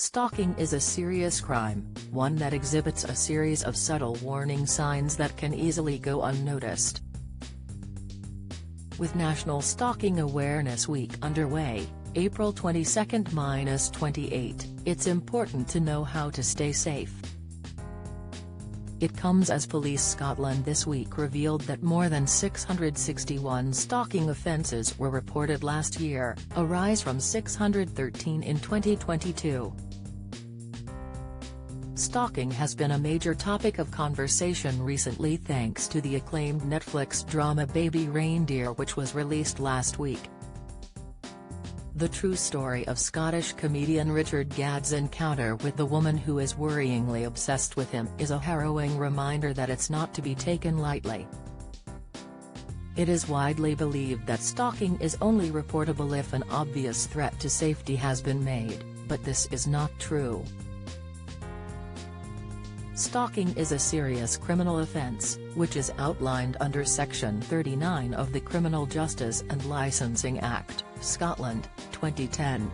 Stalking is a serious crime, one that exhibits a series of subtle warning signs that can easily go unnoticed. With National Stalking Awareness Week underway, April 22-28, it's important to know how to stay safe. It comes as Police Scotland this week revealed that more than 661 stalking offences were reported last year, a rise from 613 in 2022. Stalking has been a major topic of conversation recently thanks to the acclaimed Netflix drama Baby Reindeer, which was released last week. The true story of Scottish comedian Richard Gadd's encounter with the woman who is worryingly obsessed with him is a harrowing reminder that it's not to be taken lightly. It is widely believed that stalking is only reportable if an obvious threat to safety has been made, but this is not true. Stalking is a serious criminal offence, which is outlined under Section 39 of the Criminal Justice and Licensing Act, Scotland, 2010.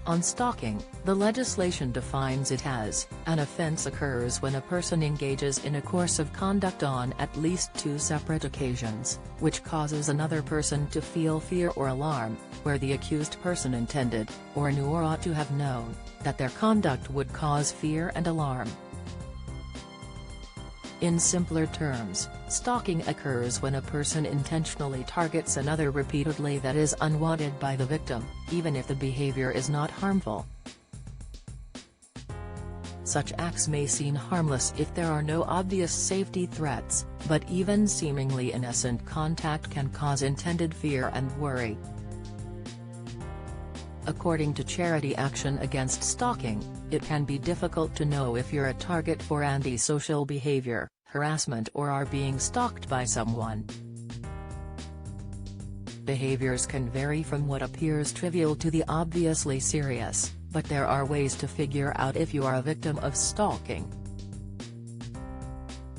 On stalking, the legislation defines it as, an offence occurs when a person engages in a course of conduct on at least two separate occasions, which causes another person to feel fear or alarm, where the accused person intended, or knew or ought to have known, that their conduct would cause fear and alarm. In simpler terms, stalking occurs when a person intentionally targets another repeatedly that is unwanted by the victim, even if the behavior is not harmful. Such acts may seem harmless if there are no obvious safety threats, but even seemingly innocent contact can cause intended fear and worry. According to Charity Action Against Stalking, it can be difficult to know if you're a target for antisocial behavior, harassment, or are being stalked by someone. Behaviors can vary from what appears trivial to the obviously serious, but there are ways to figure out if you are a victim of stalking.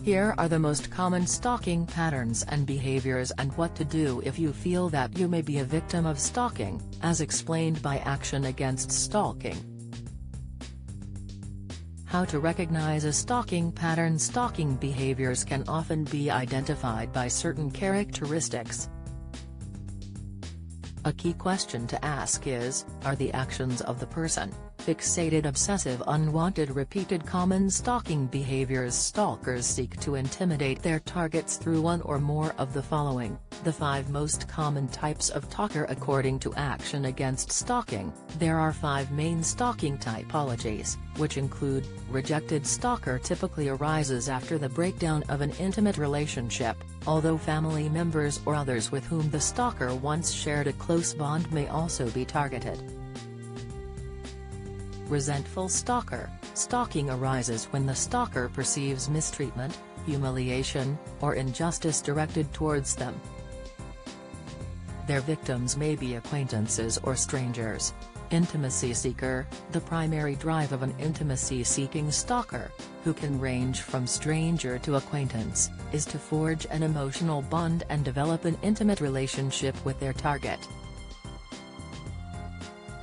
Here are the most common stalking patterns and behaviors and what to do if you feel that you may be a victim of stalking, as explained by Action Against Stalking. How to recognize a stalking pattern. Stalking behaviors can often be identified by certain characteristics. A key question to ask is, are the actions of the person fixated, obsessive, unwanted, repeated? Common stalking behaviors. Stalkers seek to intimidate their targets through one or more of the following, the 5 most common types of stalker according to Action Against Stalking. There are 5 main stalking typologies, which include, rejected stalker typically arises after the breakdown of an intimate relationship, although family members or others with whom the stalker once shared a close bond may also be targeted. Resentful stalker. Stalking arises when the stalker perceives mistreatment, humiliation, or injustice directed towards them. Their victims may be acquaintances or strangers. Intimacy seeker. The primary drive of an intimacy-seeking stalker, who can range from stranger to acquaintance, is to forge an emotional bond and develop an intimate relationship with their target.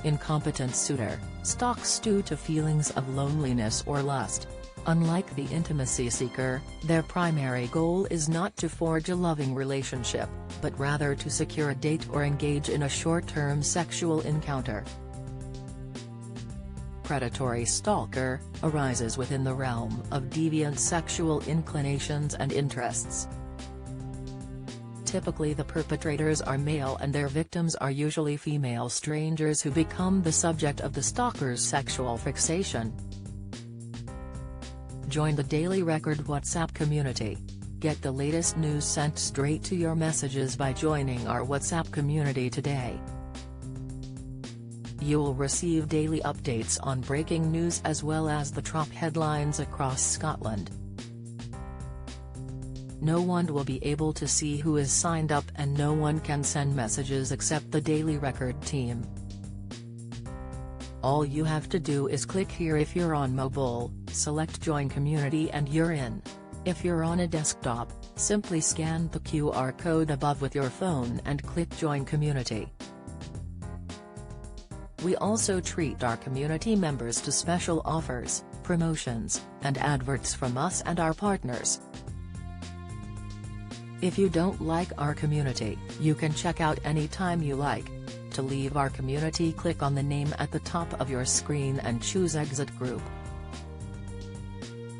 Incompetent suitor. Stalks due to feelings of loneliness or lust. Unlike the intimacy seeker, their primary goal is not to forge a loving relationship, but rather to secure a date or engage in a short-term sexual encounter. Predatory stalker, arises within the realm of deviant sexual inclinations and interests. Typically the perpetrators are male and their victims are usually female strangers who become the subject of the stalker's sexual fixation. Join the Daily Record WhatsApp community. Get the latest news sent straight to your messages by joining our WhatsApp community today. You'll receive daily updates on breaking news as well as the top headlines across Scotland. No one will be able to see who is signed up and no one can send messages except the Daily Record team. All you have to do is click here. If you're on mobile, select Join Community and you're in. If you're on a desktop, simply scan the QR code above with your phone and click Join Community. We also treat our community members to special offers, promotions, and adverts from us and our partners. If you don't like our community, you can check out anytime you like. To leave our community, click on the name at the top of your screen and choose Exit Group.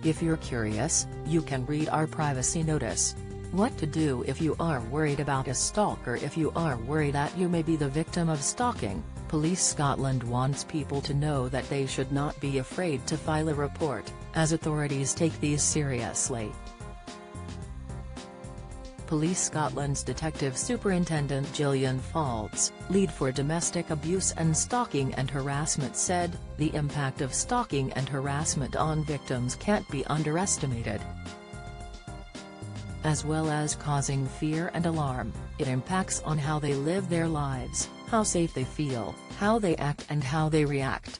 If you're curious, you can read our privacy notice. What to do if you are worried about a stalker. If you are worried that you may be the victim of stalking, Police Scotland wants people to know that they should not be afraid to file a report, as authorities take these seriously. Police Scotland's Detective Superintendent Gillian Faulds, lead for domestic abuse and stalking and harassment, said, "The impact of stalking and harassment on victims can't be underestimated. As well as causing fear and alarm, it impacts on how they live their lives, how safe they feel, how they act and how they react.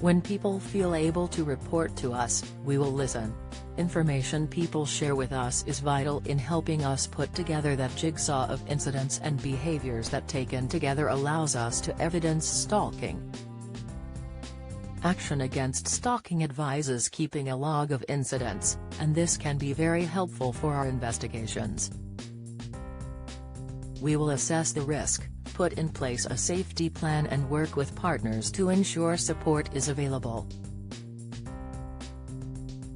When people feel able to report to us, we will listen. Information people share with us is vital in helping us put together that jigsaw of incidents and behaviors that taken together allows us to evidence stalking. Action Against Stalking advises keeping a log of incidents, and this can be very helpful for our investigations. We will assess the risk, put in place a safety plan and work with partners to ensure support is available."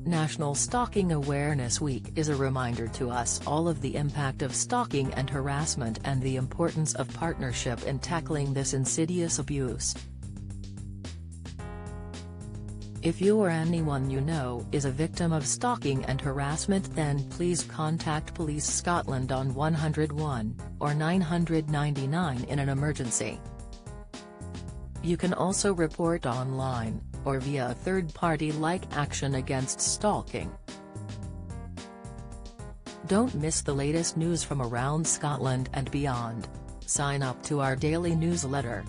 National Stalking Awareness Week is a reminder to us all of the impact of stalking and harassment and the importance of partnership in tackling this insidious abuse. If you or anyone you know is a victim of stalking and harassment, then please contact Police Scotland on 101, or 999 in an emergency. You can also report online, or via a third party like Action Against Stalking. Don't miss the latest news from around Scotland and beyond. Sign up to our daily newsletter,